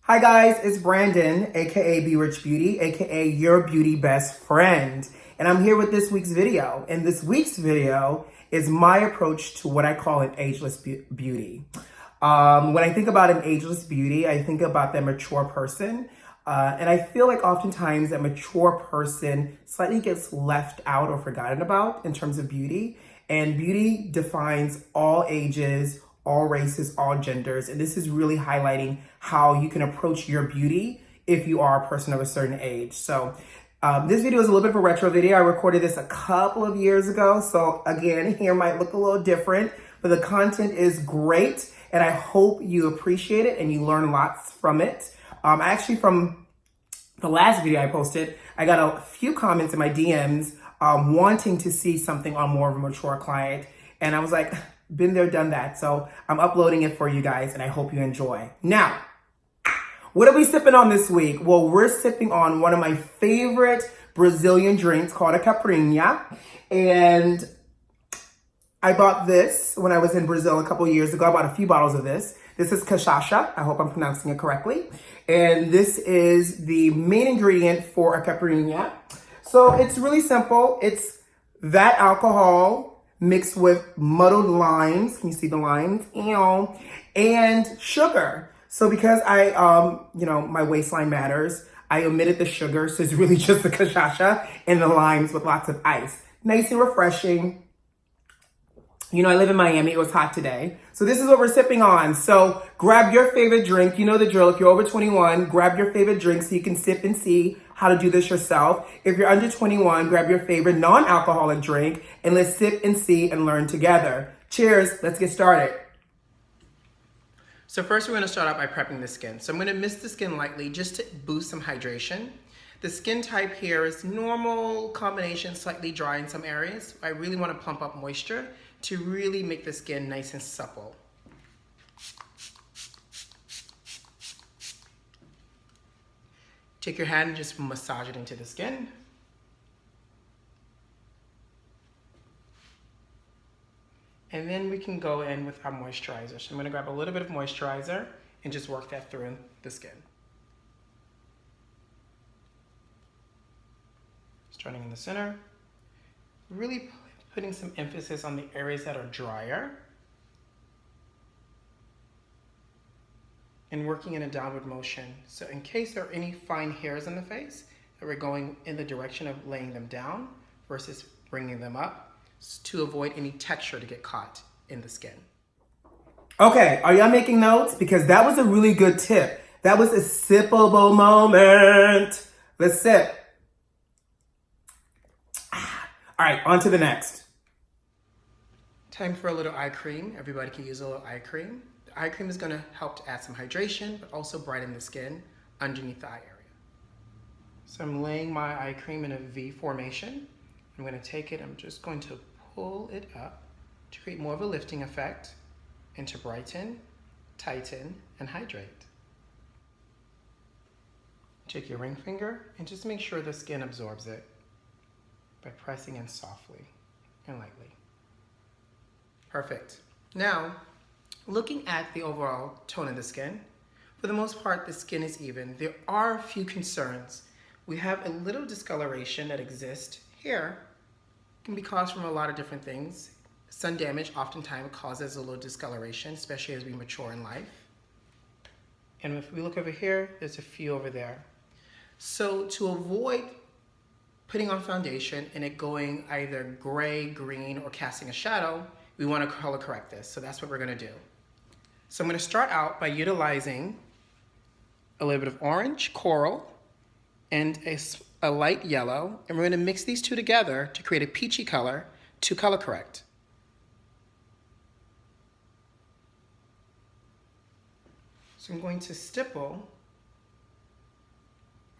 Hi guys, it's Brandon, aka Be Rich Beauty, aka your beauty best friend. And I'm here with this week's video. And this week's video is my approach to what I call an ageless beauty. When I think about an ageless beauty, I think about the mature person. And I feel like oftentimes that mature person slightly gets left out or forgotten about in terms of beauty. And beauty defines all ages, all races, all genders. And this is really highlighting how you can approach your beauty if you are a person of a certain age. So this video is a little bit of a retro video. I recorded this a couple of years ago. So again, here might look a little different, but the content is great. And I hope you appreciate it and you learn lots from it. Actually, from the last video I posted, I got a few comments in my DMs wanting to see something on more of a mature client. And I was like, been there, done that. So I'm uploading it for you guys and I hope you enjoy. Now, what are we sipping on this week? Well, we're sipping on one of my favorite Brazilian drinks called a caipirinha. And I bought this when I was in Brazil a couple years ago. I bought a few bottles of this. This is cachaça. I hope I'm pronouncing it correctly. And this is the main ingredient for a caipirinha. So it's really simple. It's that alcohol mixed with muddled limes. Can you see the limes? And sugar. So because my waistline matters, I omitted the sugar. So it's really just the cachaça and the limes with lots of ice. Nice and refreshing. You know, I live in Miami. It was hot today. So this is what we're sipping on. So grab your favorite drink. You know the drill. If you're over 21, grab your favorite drink so you can sip and see how to do this yourself. If you're under 21, grab your favorite non-alcoholic drink and let's sip and see and learn together. Cheers. Let's get started. So first we're going to start out by prepping the skin. So I'm going to mist the skin lightly just to boost some hydration. The skin type here is normal, combination, slightly dry in some areas. I really want to plump up moisture to really make the skin nice and supple. Take your hand and just massage it into the skin. And then we can go in with our moisturizer. So I'm going to grab a little bit of moisturizer and just work that through the skin. Starting in the center, really putting some emphasis on the areas that are drier and working in a downward motion. So in case there are any fine hairs on the face, that we're going in the direction of laying them down versus bringing them up to avoid any texture to get caught in the skin. Okay, are y'all making notes? Because that was a really good tip. That was a sippable moment. Let's sip. All right, on to the next. Time for a little eye cream. Everybody can use a little eye cream. The eye cream is going to help to add some hydration, but also brighten the skin underneath the eye area. So I'm laying my eye cream in a V formation. I'm going to take it, I'm just going to pull it up to create more of a lifting effect and to brighten, tighten, and hydrate. Take your ring finger and just make sure the skin absorbs it by pressing in softly and lightly. Perfect. Now, looking at the overall tone of the skin, for the most part, the skin is even. There are a few concerns. We have a little discoloration that exists here. It can be caused from a lot of different things. Sun damage oftentimes causes a little discoloration, especially as we mature in life. And if we look over here, there's a few over there. So to avoid putting on foundation and it going either gray, green, or casting a shadow, we want to color correct this. So that's what we're going to do. So I'm going to start out by utilizing a little bit of orange, coral, and a light yellow. And we're going to mix these two together to create a peachy color to color correct. So I'm going to stipple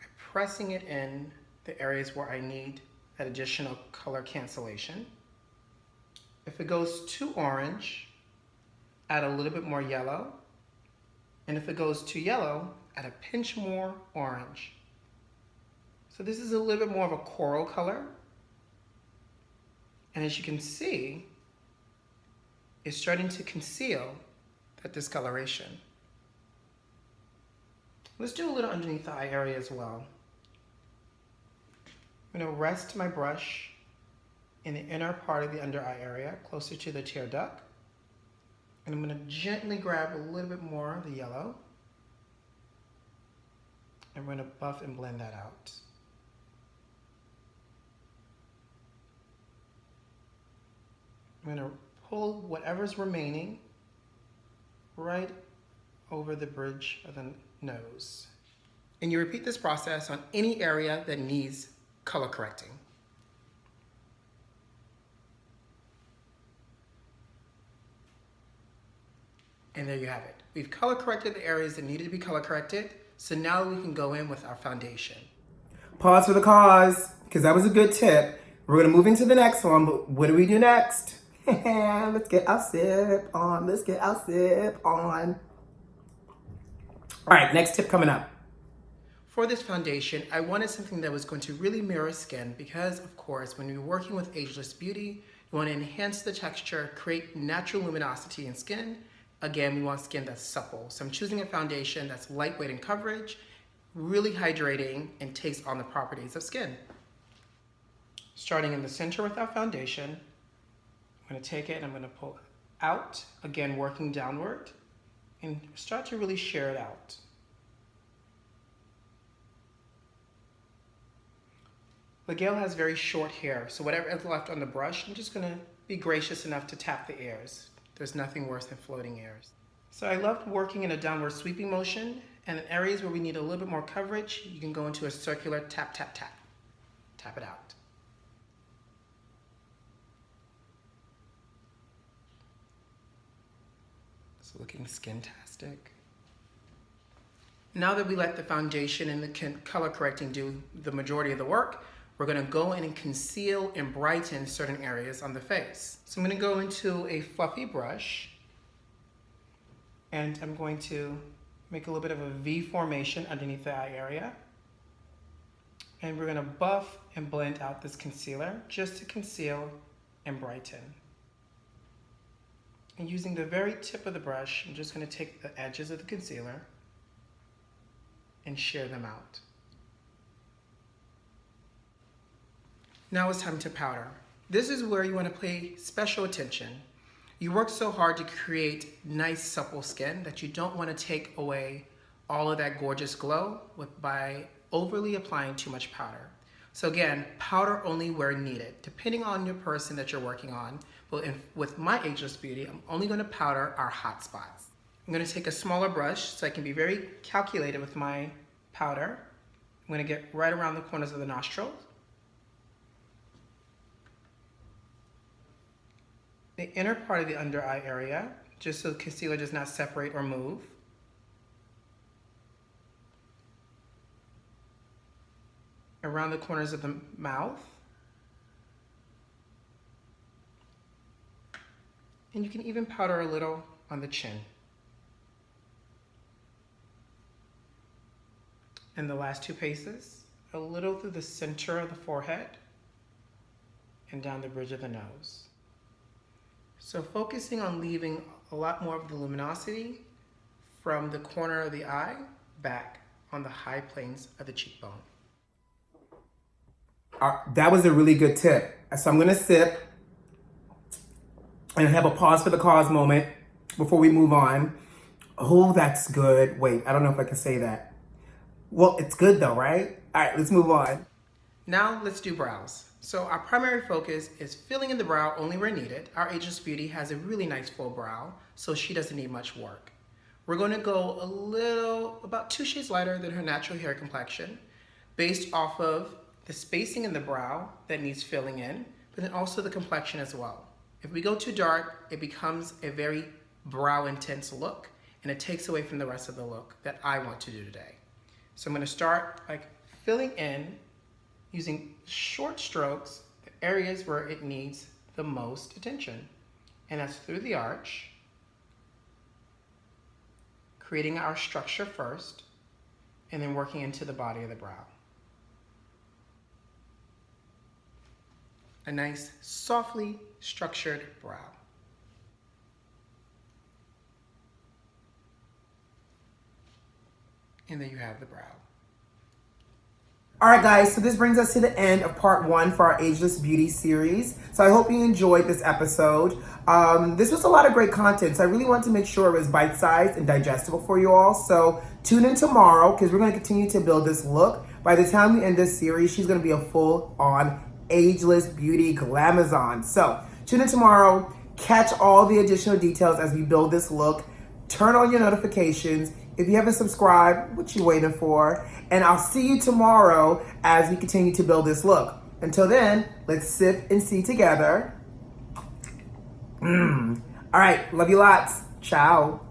by pressing it in the areas where I need that additional color cancellation. If it goes too orange, add a little bit more yellow. And if it goes too yellow, add a pinch more orange. So this is a little bit more of a coral color. And as you can see, it's starting to conceal that discoloration. Let's do a little underneath the eye area as well. I'm going to rest my brush in the inner part of the under eye area, closer to the tear duct. And I'm going to gently grab a little bit more of the yellow. And we're going to buff and blend that out. I'm going to pull whatever's remaining right over the bridge of the nose. And you repeat this process on any area that needs color correcting. And there you have it. We've color corrected the areas that needed to be color corrected. So now we can go in with our foundation. Pause for the cause, because that was a good tip. We're going to move into the next one, but what do we do next? Let's get our sip on. Let's get our sip on. All right, next tip coming up. For this foundation, I wanted something that was going to really mirror skin because, of course, when you're working with Ageless Beauty, you want to enhance the texture, create natural luminosity in skin. Again, we want skin that's supple. So I'm choosing a foundation that's lightweight in coverage, really hydrating, and takes on the properties of skin. Starting in the center with our foundation, I'm going to take it and I'm going to pull out, again working downward, and start to really shear it out. Miguel has very short hair, so whatever is left on the brush, I'm just going to be gracious enough to tap the airs. There's nothing worse than floating airs. So I loved working in a downward sweeping motion, and in areas where we need a little bit more coverage, you can go into a circular tap, tap, tap. Tap it out. It's looking skin-tastic. Now that we let the foundation and the color correcting do the majority of the work, we're going to go in and conceal and brighten certain areas on the face. So I'm going to go into a fluffy brush and I'm going to make a little bit of a V formation underneath the eye area. And we're going to buff and blend out this concealer just to conceal and brighten. And using the very tip of the brush, I'm just going to take the edges of the concealer and shear them out. Now it's time to powder. This is where you want to pay special attention. You work so hard to create nice supple skin that you don't want to take away all of that gorgeous glow by overly applying too much powder. So again, powder only where needed, depending on your person that you're working on. But with my Ageless Beauty, I'm only going to powder our hot spots. I'm going to take a smaller brush so I can be very calculated with my powder. I'm going to get right around the corners of the nostrils. The inner part of the under eye area, just so the concealer does not separate or move. Around the corners of the mouth. And you can even powder a little on the chin. And the last two paces, a little through the center of the forehead and down the bridge of the nose. So focusing on leaving a lot more of the luminosity from the corner of the eye back on the high planes of the cheekbone. That was a really good tip. So I'm gonna sip and have a pause for the cause moment before we move on. Oh, that's good. Wait, I don't know if I can say that. Well, it's good though, right? All right, let's move on. Now let's do brows. So our primary focus is filling in the brow only where needed. Our Ageless Beauty has a really nice full brow, so she doesn't need much work. We're going to go about 2 shades lighter than her natural hair complexion, based off of the spacing in the brow that needs filling in, but then also the complexion as well. If we go too dark, it becomes a very brow intense look, and it takes away from the rest of the look that I want to do today. So I'm going to start by filling in using short strokes, the areas where it needs the most attention. And that's through the arch, creating our structure first, and then working into the body of the brow. A nice, softly structured brow. And there you have the brow. All right, guys, so this brings us to the end of part 1 for our Ageless Beauty series. So I hope you enjoyed this episode. This was a lot of great content, so I really wanted to make sure it was bite-sized and digestible for you all. So tune in tomorrow, because we're going to continue to build this look. By the time we end this series, she's going to be a full-on Ageless Beauty glamazon. So tune in tomorrow, catch all the additional details as we build this look. Turn on your notifications. If you haven't subscribed, what you waiting for? And I'll see you tomorrow as we continue to build this look. Until then, let's sip and see together. All right, love you lots. Ciao.